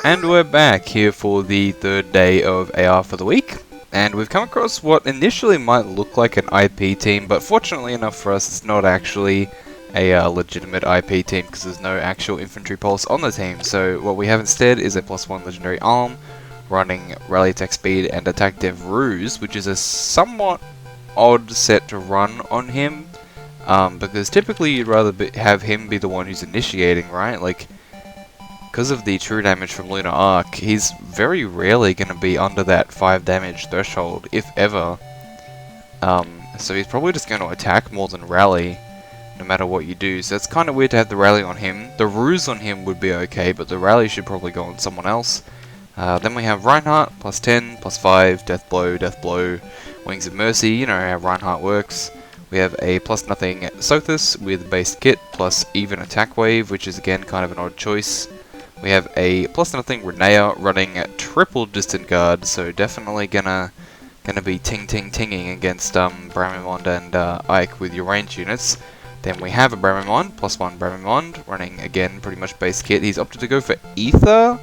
And we're back here for the third day of AR for the week, and we've come across what initially might look like an IP team, but fortunately enough for us it's not actually a legitimate IP team because there's no actual infantry pulse on the team. So what we have instead is a +1 legendary arm running rally attack speed and attack dev ruse, which is a somewhat odd set to run on him, because typically you'd rather have him be the one who's initiating, right? Like, because of the true damage from Lunar Arc, he's very rarely going to be under that 5 damage threshold, if ever. So he's probably just going to attack more than rally, no matter what you do. So it's kind of weird to have the rally on him. The ruse on him would be okay, but the rally should probably go on someone else. Then we have Reinhardt, +10, +5, death blow, Wings of Mercy, you know how Reinhardt works. We have a +0 Sothis with base kit, plus even attack wave, which is again kind of an odd choice. We have a +0 Renea running triple distant guard, so definitely gonna be tinging against Bramimond and Ike with your range units. Then we have a Bramimond, +1 Bramimond, running again pretty much base kit. He's opted to go for Aether,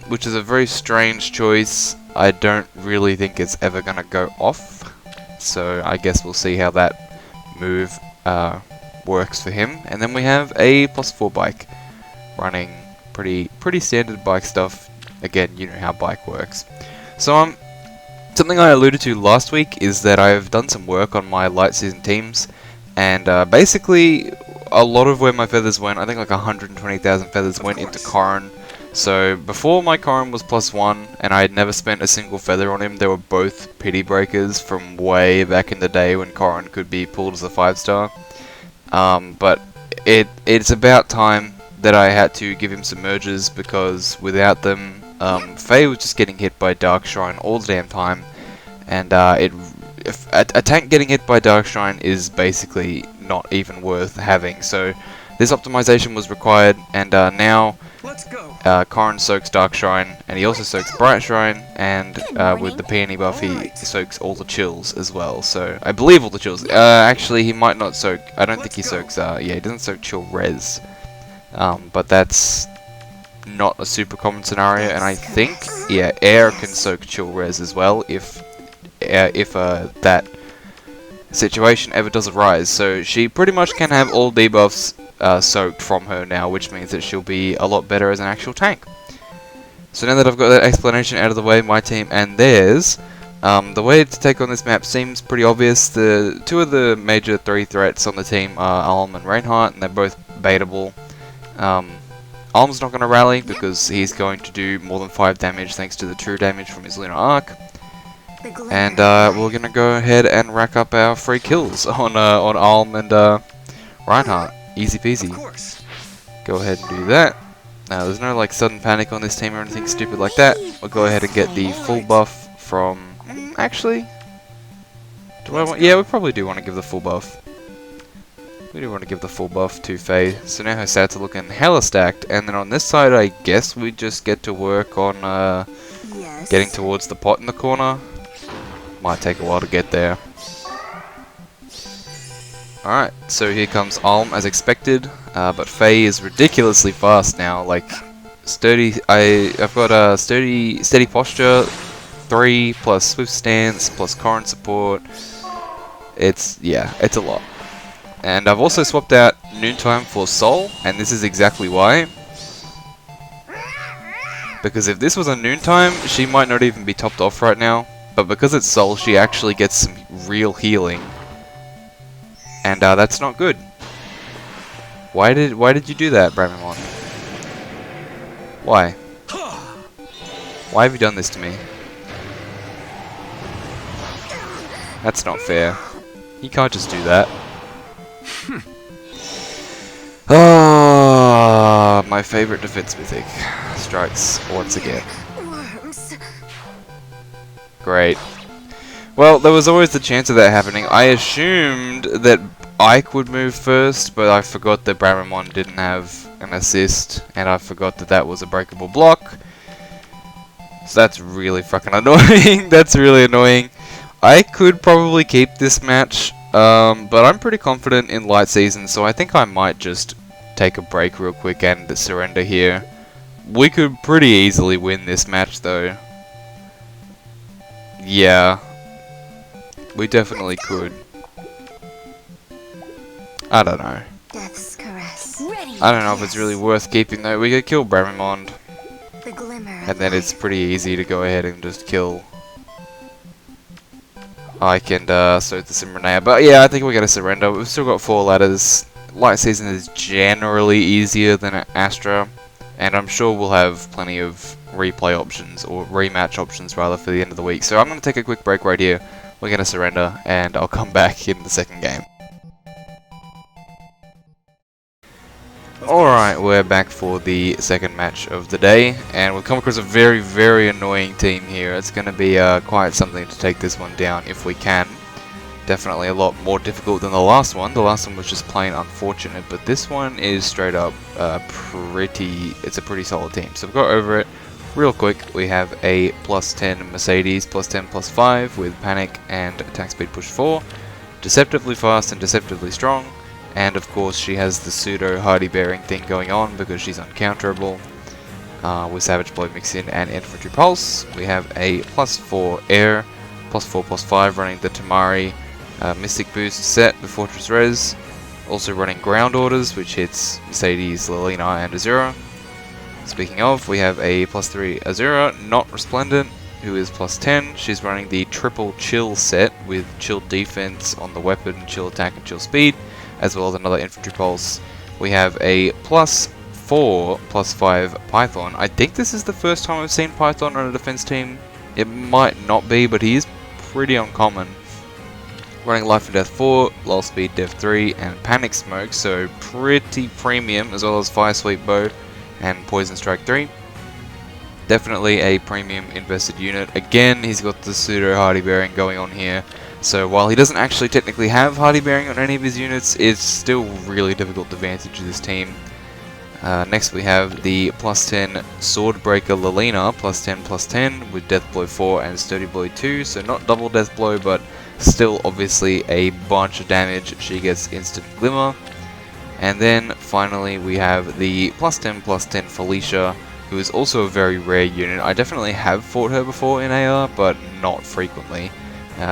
which is a very strange choice. I don't really think it's ever gonna go off, so I guess we'll see how that move works for him. And then we have a +4 bike running pretty standard bike stuff. Again, you know how bike works. So something I alluded to last week is that I've done some work on my light season teams, and basically a lot of where my feathers went, I think like 120,000 feathers went into Corrin. So before my Corrin was +1 and I had never spent a single feather on him, they were both pity breakers from way back in the day when Corrin could be pulled as a 5-star. But it's about time that I had to give him some merges, because without them, Faye was just getting hit by Dark Shrine all the damn time, and a tank getting hit by Dark Shrine is basically not even worth having. So this optimization was required, and now Corrin soaks Dark Shrine, and he also soaks Bright Shrine, and with the peony buff he soaks all the chills as well. So I believe all the chills. Actually, he might not soak. I don't think he soaks. Yeah, he doesn't soak chill res. But that's not a super common scenario, and I think, yeah, air can soak chill res as well if that situation ever does arise. So she pretty much can have all debuffs soaked from her now, which means that she'll be a lot better as an actual tank. So now that I've got that explanation out of the way, my team and theirs, the way to take on this map seems pretty obvious. The two of the major 3 threats on the team are Alm and Reinhardt, and they're both baitable. Alm's not going to rally because he's going to do more than 5 damage thanks to the true damage from his Lunar Arc. And we're going to go ahead and rack up our free kills on Alm and Reinhardt. Easy peasy. Go ahead and do that. Now there's no like sudden panic on this team or anything stupid like that. We'll go ahead and get the full buff from... actually, do I want... yeah, we probably do want to give the full buff. We do want to give the full buff to Faye. So now her stats are looking hella stacked, and then on this side I guess we just get to work on getting towards the pot in the corner. Might take a while to get there. Alright, so here comes Alm as expected, but Faye is ridiculously fast now. Like, sturdy, I've got a steady posture, 3 plus swift stance plus Corrin support. It's a lot. And I've also swapped out Noontime for Soul, and this is exactly why. Because if this was a Noontime, she might not even be topped off right now. But because it's Soul, she actually gets some real healing. And that's not good. Why did you do that, Bramimon? Why? Why have you done this to me? That's not fair. You can't just do that. Ah, my favorite defense mythic strikes once again. Great. Well, there was always the chance of that happening. I assumed that Ike would move first, but I forgot that Bramimon didn't have an assist, and I forgot that that was a breakable block. So that's really fucking annoying. That's really annoying. I could probably keep this match. But I'm pretty confident in Light Season, so I think I might just take a break real quick and surrender here. We could pretty easily win this match though. Yeah. We definitely could. I don't know. Death's caress. I don't know if it's really worth keeping though. We could kill Bramimond. The glimmer And then it's pretty easy to go ahead and just kill Ike and Sothis and Renea. But yeah, I think we're going to surrender. We've still got 4 ladders. Light Season is generally easier than Astra. And I'm sure we'll have plenty of replay options, or rematch options rather, for the end of the week. So I'm going to take a quick break right here. We're going to surrender, and I'll come back in the second game. Alright, we're back for the second match of the day, and we've come across a very, very annoying team here. It's going to be quite something to take this one down if we can. Definitely a lot more difficult than the last one. The last one was just plain unfortunate, but this one is straight up it's a pretty solid team. So we'll go over it real quick. We have a +10 Mercedes, +10 +5 with Panic and Attack Speed Push 4. Deceptively fast and deceptively strong. And of course she has the pseudo Hardy Bearing thing going on because she's uncounterable. With Savage Blow mixed in and Infantry Pulse. We have a +4 Air, +4 +5 running the Tamari Mystic Boost set with Fortress Res. Also running Ground Orders, which hits Mercedes, Lilina and Azura. Speaking of, we have a +3 Azura, not Resplendent, who is +10. She's running the triple Chill set with Chill Defense on the weapon, Chill Attack and Chill Speed, as well as another Infantry Pulse. We have a +4 +5 Python. I think this is the first time I've seen Python on a defense team. It might not be, but he is pretty uncommon. Running Life and Death 4, Lull Speed Death 3, and Panic Smoke, so pretty premium, as well as Fire Sweep Bow and Poison Strike 3. Definitely a premium invested unit. Again, he's got the pseudo Hardy Bearing going on here. So while he doesn't actually technically have Hardy Bearing on any of his units, it's still really difficult to advantage this team. Next we have the +10 Swordbreaker Lilina, +10 +10 with Death Blow 4 and Sturdy Blow 2, so not double Death Blow, but still obviously a bunch of damage. She gets Instant Glimmer. And then finally we have the +10 +10 Felicia, who is also a very rare unit. I definitely have fought her before in AR, but not frequently.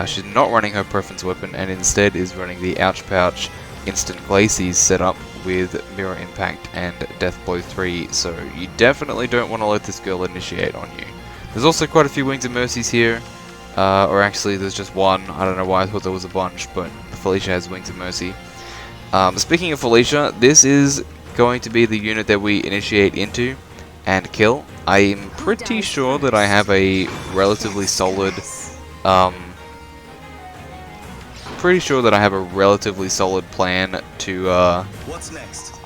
She's not running her preference weapon and instead is running the Ouch Pouch Instant Glacies setup with Mirror Impact and Death Blow 3, so you definitely don't want to let this girl initiate on you. There's also quite a few Wings of Mercies here, or actually there's just one. I don't know why I thought there was a bunch, but Felicia has Wings of Mercy. Speaking of Felicia, this is going to be the unit that we initiate into and kill. I'm pretty sure that I have a relatively solid plan to What's next?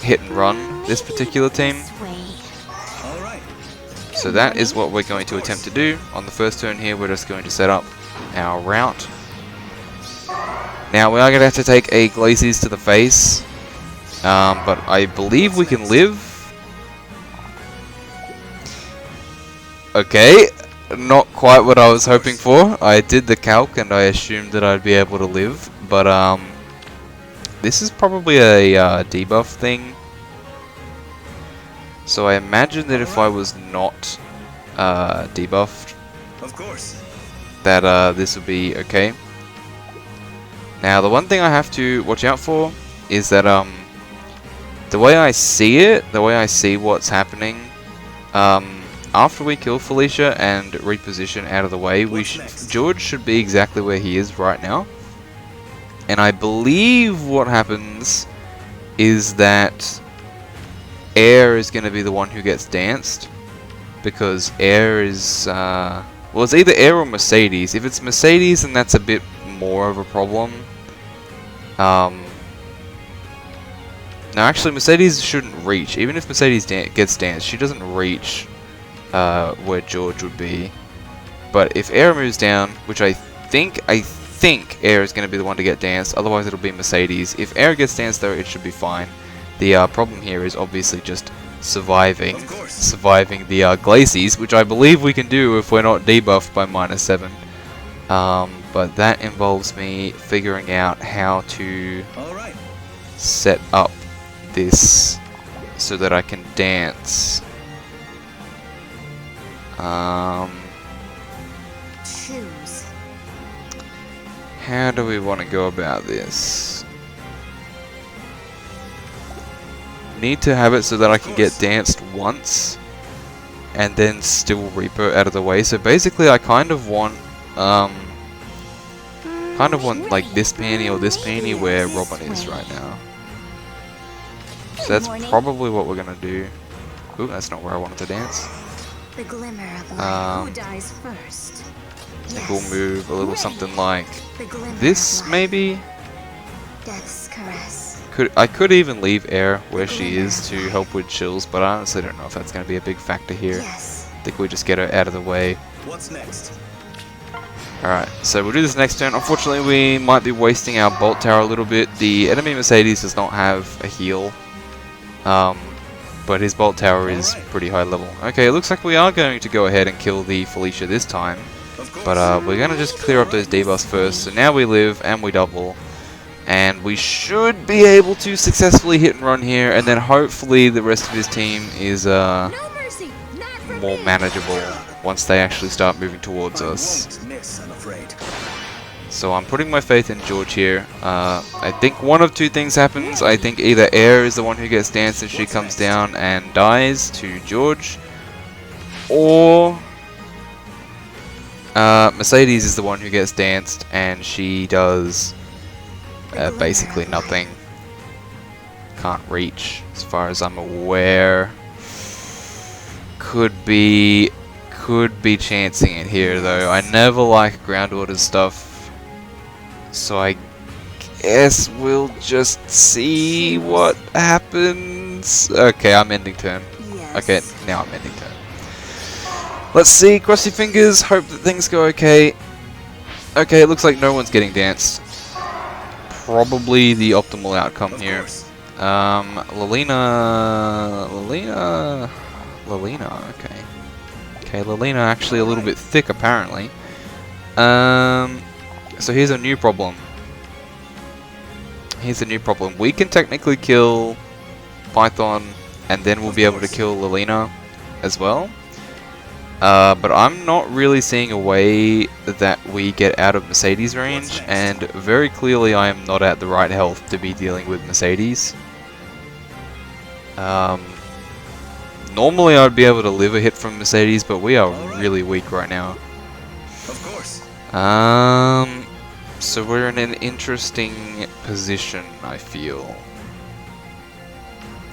hit and run this particular team. So that is what we're going to attempt to do. On the first turn here, we're just going to set up our route. Now we are going to have to take a Glacies to the face, but I believe we can live. Okay, not quite what I was hoping for. I did the calc and I assumed that I'd be able to live, but this is probably a debuff thing. So I imagine that if I was not debuffed, Of course. that this would be okay. Now the one thing I have to watch out for is that the way I see it, the way I see what's happening, after we kill Felicia and reposition out of the way, George should be exactly where he is right now. And I believe what happens is that Air is going to be the one who gets danced, because Air is, well, it's either Air or Mercedes. If it's Mercedes, then that's a bit more of a problem. No, actually, Mercedes shouldn't reach. Even if Mercedes gets danced, she doesn't reach where George would be. But if Air moves down, which I think Air is going to be the one to get danced, otherwise it'll be Mercedes. If Air gets danced though, it should be fine. The problem here is obviously just surviving the Glacies, which I believe we can do if we're not debuffed by -7. But that involves me figuring out how to set up this so that I can dance. Choose. How do we want to go about this? Need to have it so that I can get danced once and then still Reaper out of the way. So basically I kind of want like this panty or this panty where Robin is right now. So that's probably what we're gonna do. Ooh, that's not where I wanted to dance. The glimmer of light. Who dies first? I think we'll move a little something like The glimmer this, of light. maybe. Death's caress. I could even leave Air where she is to help with chills, but I honestly don't know if that's going to be a big factor here. Yes. I think we just get her out of the way. What's next? Alright, so we'll do this next turn. Unfortunately, we might be wasting our Bolt Tower a little bit. The enemy Mercedes does not have a heal, but his Bolt Tower is pretty high level. Okay, it looks like we are going to go ahead and kill the Felicia this time, but we're going to just clear up those debuffs first. So now we live and we double. And we should be able to successfully hit and run here, and then hopefully the rest of his team is No mercy. Not for more me. manageable once they actually start moving towards I us. won't miss, I'm afraid. So I'm putting my faith in George here. I think one of two things happens. I think either Air is the one who gets danced and she comes down and dies to George, or Mercedes is the one who gets danced and she does basically nothing. Can't reach as far as I'm aware. Could be chancing it here though. I never like ground order stuff, so I guess we'll just see what happens. Okay, I'm ending turn. Yes. Okay, now I'm ending turn. Let's see, cross your fingers, hope that things go okay. Okay, it looks like no one's getting danced. Probably the optimal outcome Of here. course. Lalina, okay. Okay, Lalina actually a little bit thick apparently. So here's a new problem. We can technically kill Python and then we'll be able to kill Lalina as well. But I'm not really seeing a way that we get out of Mercedes range, and very clearly I am not at the right health to be dealing with Mercedes. Normally I'd be able to live a hit from Mercedes, but we are really weak right now. Of course. So we're in an interesting position, I feel.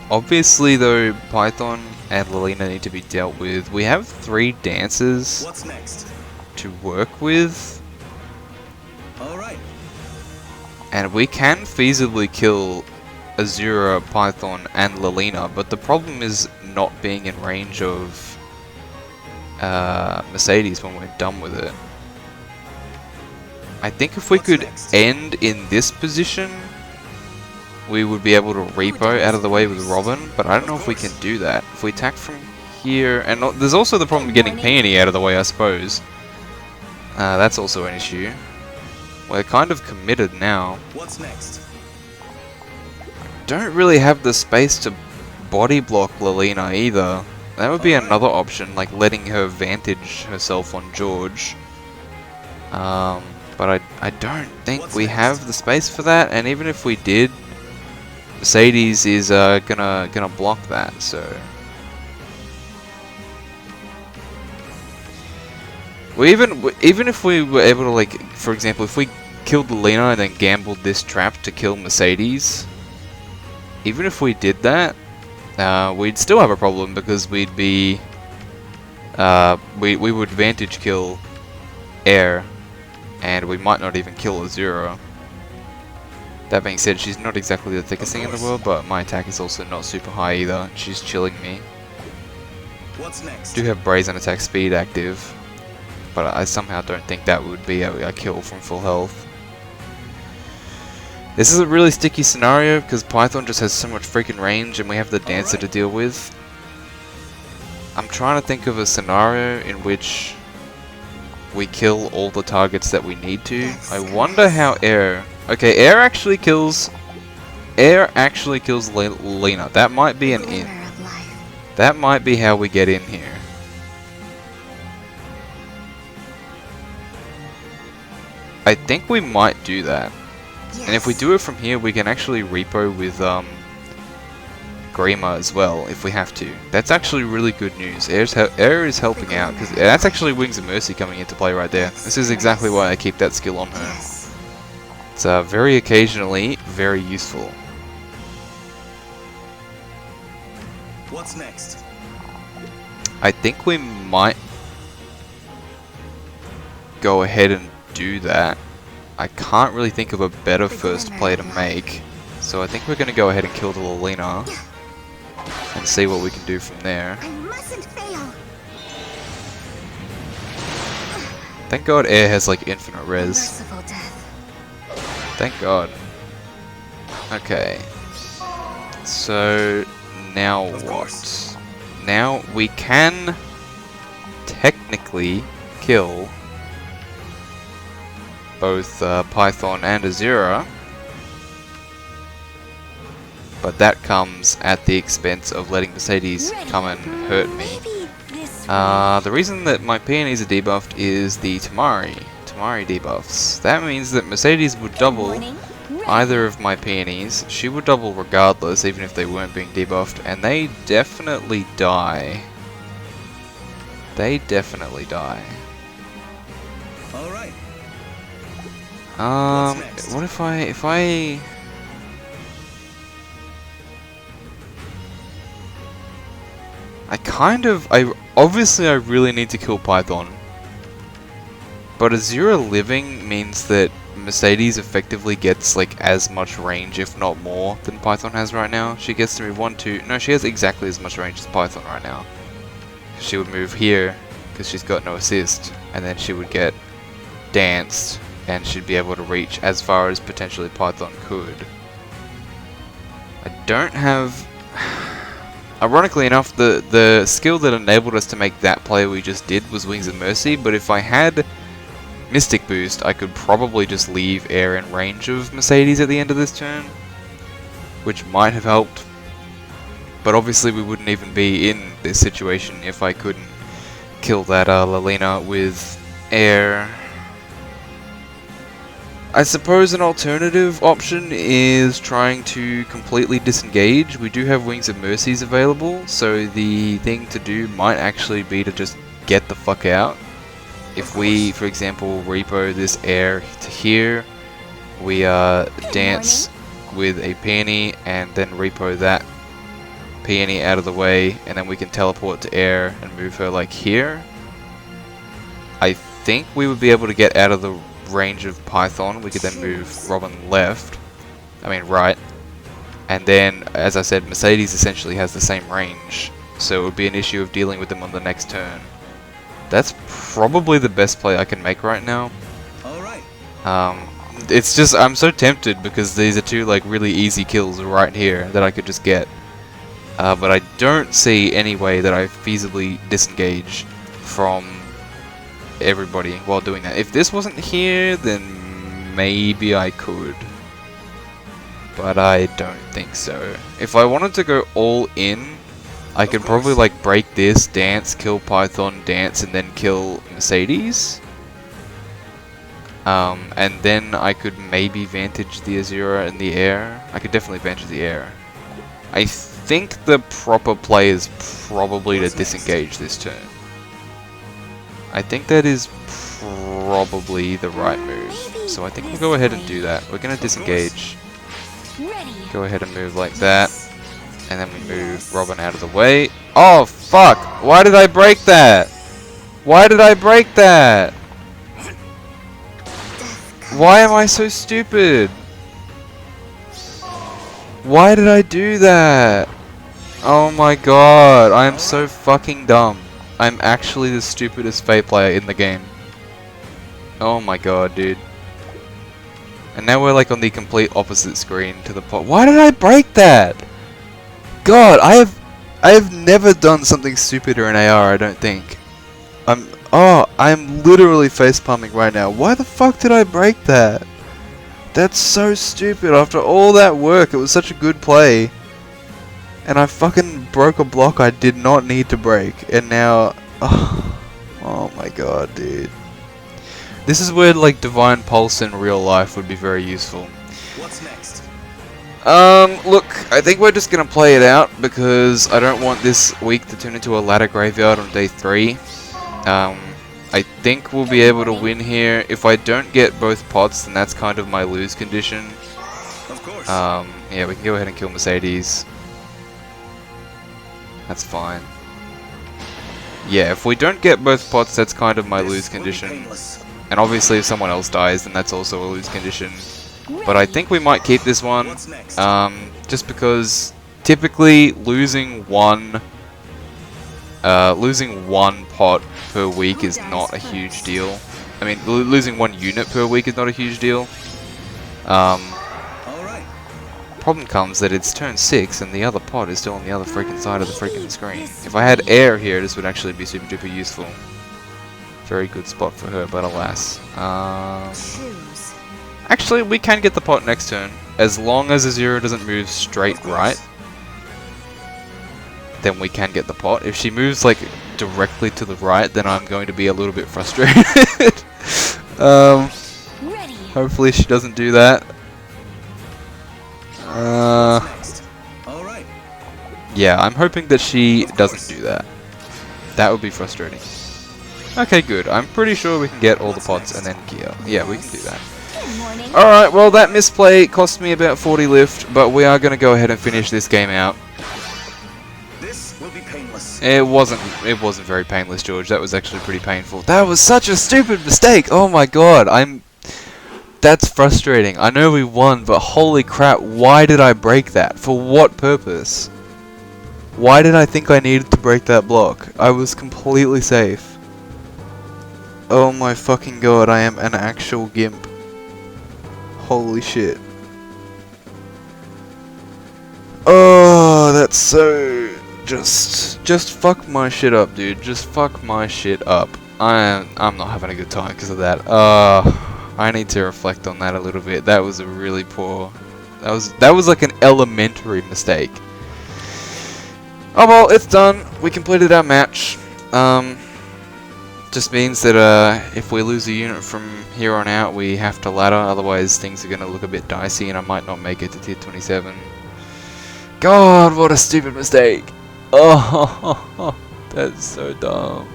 Obviously though, Python and Lalina need to be dealt with. We have 3 dances What's next? to work with, Alright. and we can feasibly kill Azura, Python, and Lalina, but the problem is not being in range of Mercedes when we're done with it. I think if we What's could next? end in this position, we would be able to repo out of the way with Robin, but I don't know if we can do that. If we attack from here, and there's also the problem of getting Peony out of the way, I suppose. That's also an issue. We're kind of committed now. What's next? Don't really have the space to body block Lalina either. That would be another option, like letting her vantage herself on George. But I don't think we have the space for that, and even if we did, Mercedes is gonna block that, so even if we were able to, like, for example, if we killed Lena and then gambled this trap to kill Mercedes, even if we did that, we'd still have a problem because we'd be we would vantage kill Air, and we might not even kill Azura. That being said, she's not exactly the thickest thing in the world, but my attack is also not super high either. She's chilling me. What's next? Do have Brazen attack speed active, but I somehow don't think that would be a kill from full health. This is a really sticky scenario because Python just has so much freaking range and we have the Dancer to deal with. I'm trying to think of a scenario in which we kill all the targets that we need to. I wonder how Air... Okay, Air actually kills Air actually kills Lena. That might be an in. Glimmer of life. That might be how we get in here. I think we might do that. Yes. And if we do it from here, we can actually repo with Grima as well, if we have to. That's actually really good news. Air is helping out, because that's actually Wings of Mercy coming into play right there. This is exactly why I keep that skill on her. Yes. It's very occasionally very useful. What's next? I think we might go ahead and do that. I can't really think of a better first play to make, so I think we're going to go ahead and kill the Lilina and see what we can do from there. I mustn't fail. Thank God Air has like infinite res. Merciful death. Thank God. Okay. So now Of what? course. Now we can technically kill both Python and Azura, but that comes at the expense of letting Mercedes come and hurt me. Maybe this The reason that my peonies are debuffed is the Tamari debuffs. That means that Mercedes would double morning. either of my peonies. She would double regardless, even if they weren't being debuffed, and they definitely die. They definitely die. All right. next? What if I obviously I really need to kill Python. But Azura living means that Mercedes effectively gets like as much range, if not more, than Python has right now. She gets to move 1, 2, no, she has exactly as much range as Python right now. She would move here, because she's got no assist, and then she would get danced, and she'd be able to reach as far as potentially Python could. I don't have... Ironically enough, the skill that enabled us to make that play we just did was Wings of Mercy, but if I had Mystic Boost, I could probably just leave Air in range of Mercedes at the end of this turn, which might have helped. But obviously we wouldn't even be in this situation if I couldn't kill that Lilina with Air. I suppose an alternative option is trying to completely disengage. We do have Wings of Mercies available, so the thing to do might actually be to just get the fuck out. If we, for example, repo this Air to here, we dance with a peony and then repo that peony out of the way, and then we can teleport to Air and move her like here. I think we would be able to get out of the range of Python. We could then move Robin right, and then, as I said, Mercedes essentially has the same range, so it would be an issue of dealing with them on the next turn. That's probably the best play I can make right now. All right. It's just, I'm so tempted because these are two like really easy kills right here that I could just get. But I don't see any way that I feasibly disengage from everybody while doing that. If this wasn't here, then maybe I could. But I don't think so. If I wanted to go all in, I could probably like break this, dance, kill Python, dance, and then kill Mercedes. And then I could maybe vantage the Azura and the Air. I could definitely vantage the Air. I think the proper play is probably to disengage this turn. I think that is probably the right move. So I think we'll go ahead and do that. We're going to disengage. Go ahead and move like that. And then we move Robin out of the way. Oh, fuck! Why did I break that? Why did I break that? Why am I so stupid? Why did I do that? Oh my god, I am so fucking dumb. I'm actually the stupidest Fae player in the game. Oh my god, dude. And now we're like on the complete opposite screen to the pot. Why did I break that? God, I have never done something stupider in AR, I don't think. I'm literally facepalming right now. Why the fuck did I break that? That's so stupid. After all that work, it was such a good play. And I fucking broke a block I did not need to break. And now... Oh my god, dude. This is where, like, Divine Pulse in real life would be very useful. What's next? Look, I think we're just gonna play it out because I don't want this week to turn into a ladder graveyard on day 3. I think we'll be able to win here. If I don't get both pots, then that's kind of my lose condition. Of course. Yeah, we can go ahead and kill Mercedes. That's fine. Yeah, if we don't get both pots, that's kind of my lose condition. And obviously if someone else dies, then that's also a lose condition. But I think we might keep this one, just because typically losing one pot per week is not a huge deal. I mean, losing one unit per week is not a huge deal. Problem comes that it's turn 6 and the other pot is still on the other freaking side of the freaking screen. If I had air here, this would actually be super duper useful. Very good spot for her, but alas. Actually, we can get the pot next turn. As long as Azura doesn't move straight right, then we can get the pot. If she moves, like, directly to the right, then I'm going to be a little bit frustrated. Hopefully she doesn't do that. Yeah, I'm hoping that she doesn't do that. That would be frustrating. Okay, good. I'm pretty sure we can get all the pots and then gear. Yeah, we can do that. Alright, well that misplay cost me about 40 lift, but we are going to go ahead and finish this game out. This will be painless. It wasn't very painless, George. That was actually pretty painful. That was such a stupid mistake! Oh my god, that's frustrating. I know we won, but holy crap, why did I break that? For what purpose? Why did I think I needed to break that block? I was completely safe. Oh my fucking god, I am an actual gimp. Holy shit. Oh, that's so... Just fuck my shit up, dude. Just fuck my shit up. I'm not having a good time because of that. I need to reflect on that a little bit. That was a really poor... That was like an elementary mistake. Oh well, it's done. We completed our match. Just means that if we lose a unit from here on out, we have to ladder, otherwise things are going to look a bit dicey and I might not make it to tier 27. God, what a stupid mistake. Oh, that's so dumb.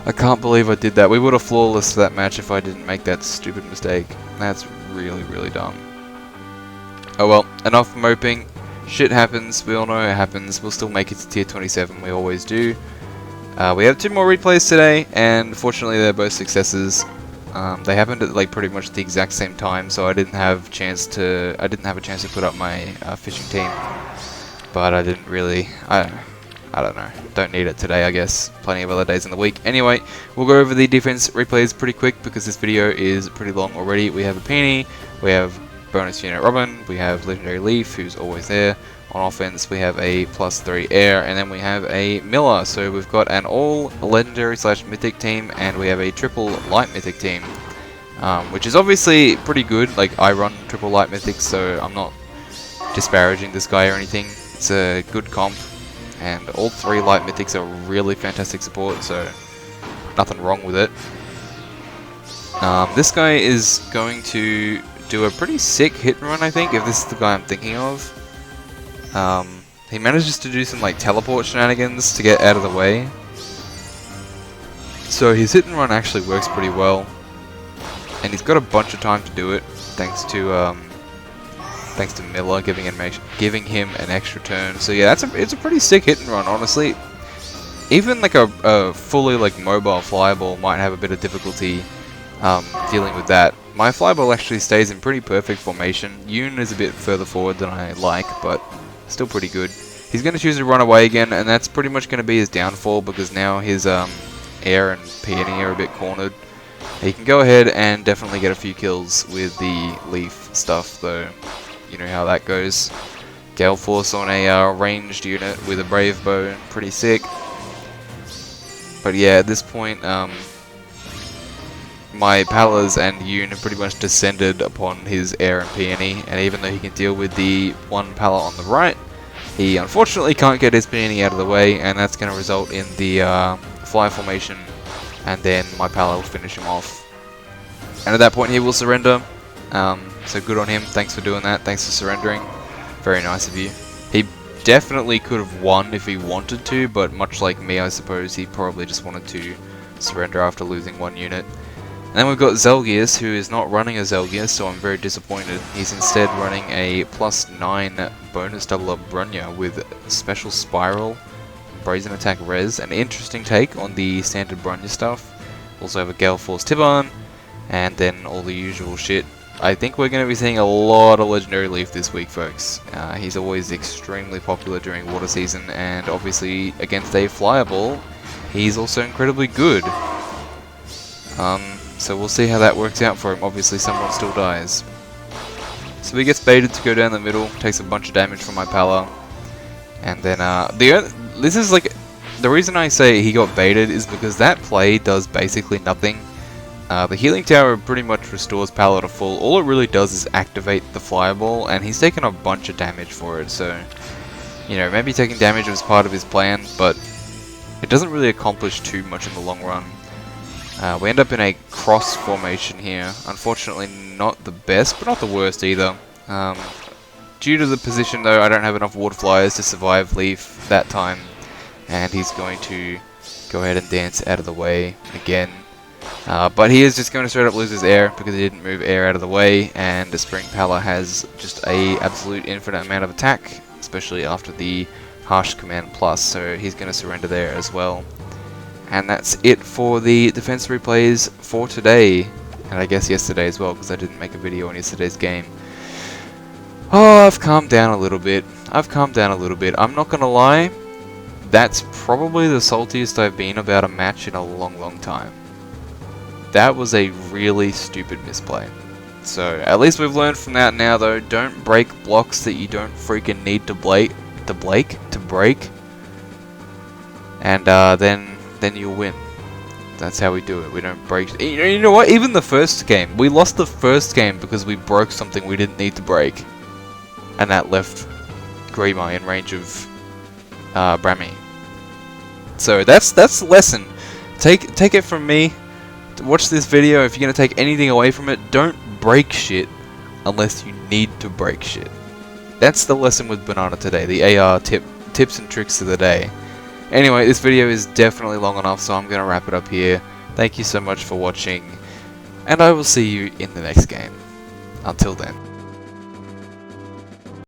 I can't believe I did that. We would have flawless that match if I didn't make that stupid mistake. That's really, really dumb. Oh well, enough moping. Shit happens, we all know it happens. We'll still make it to tier 27, we always do. We have 2 more replays today, and fortunately they're both successes. They happened at like pretty much the exact same time, so I didn't have a chance to put up my fishing team. But I didn't really, I don't know. Don't need it today, I guess. Plenty of other days in the week. Anyway, we'll go over the defense replays pretty quick because this video is pretty long already. We have a Peony, we have bonus unit Robin, we have legendary Leaf, who's always there. On offense, we have a +3 air, and then we have a Miller. So we've got an all legendary / mythic team, and we have a triple light mythic team, which is obviously pretty good. Like, I run triple light mythics, so I'm not disparaging this guy or anything. It's a good comp, and all 3 light mythics are really fantastic support, so nothing wrong with it. This guy is going to do a pretty sick hit and run, I think, if this is the guy I'm thinking of. He manages to do some like teleport shenanigans to get out of the way. So his hit and run actually works pretty well. And he's got a bunch of time to do it, thanks to Miller giving him an extra turn. So yeah, it's a pretty sick hit and run, honestly. Even like a fully like mobile flyball might have a bit of difficulty dealing with that. My flyball actually stays in pretty perfect formation. Yoon is a bit further forward than I like, but still pretty good. He's going to choose to run away again, and that's pretty much going to be his downfall because now his air and peony are a bit cornered. He can go ahead and definitely get a few kills with the leaf stuff, though. You know how that goes. Gale Force on a ranged unit with a Brave Bow, pretty sick. But yeah, at this point, my Palas and Yoon have pretty much descended upon his Air and Peony, and even though he can deal with the one Pala on the right, he unfortunately can't get his Peony out of the way, and that's going to result in the fly formation, and then my Pala will finish him off. And at that point he will surrender, so good on him, thanks for doing that, thanks for surrendering, very nice of you. He definitely could have won if he wanted to, but much like me I suppose, he probably just wanted to surrender after losing one unit. And then we've got Zelgius, who is not running a Zelgius, so I'm very disappointed. He's instead running a +9 bonus double up Brunya with Special Spiral, Brazen Attack Res, an interesting take on the standard Brunya stuff. Also have a Gale Force Tiban, and then all the usual shit. I think we're going to be seeing a lot of Legendary Leaf this week, folks. He's always extremely popular during water season, and obviously against a Flyable, he's also incredibly good. So we'll see how that works out for him. Obviously someone still dies. So he gets baited to go down the middle, takes a bunch of damage from my Pala. And then this is like, the reason I say he got baited is because that play does basically nothing. The healing tower pretty much restores Pala to full. All it really does is activate the Fireball, and he's taken a bunch of damage for it, so you know, maybe taking damage was part of his plan, but it doesn't really accomplish too much in the long run. We end up in a cross formation here. Unfortunately not the best, but not the worst either. Due to the position though, I don't have enough water flyers to survive Leaf that time. And he's going to go ahead and dance out of the way again. But he is just going to straight up lose his air because he didn't move air out of the way. And the Spring Pala has just a absolute infinite amount of attack, especially after the Harsh Command Plus. So he's going to surrender there as well. And that's it for the defense replays for today, and I guess yesterday as well, because I didn't make a video on yesterday's game. Oh, I've calmed down a little bit. I'm not gonna lie, that's probably the saltiest I've been about a match in a long time. That was a really stupid misplay. So, at least we've learned from that now though, don't break blocks that you don't freaking need to break. And then you'll win. That's how we do it. We don't break. You know what? Even the first game, we lost the first game because we broke something we didn't need to break, and that left Grima in range of Brami. So that's the lesson. Take it from me. Watch this video. If you're gonna take anything away from it, don't break shit unless you need to break shit. That's the lesson with Banana today. The AR tips and tricks of the day. Anyway, this video is definitely long enough, so I'm going to wrap it up here. Thank you so much for watching, and I will see you in the next game. Until then.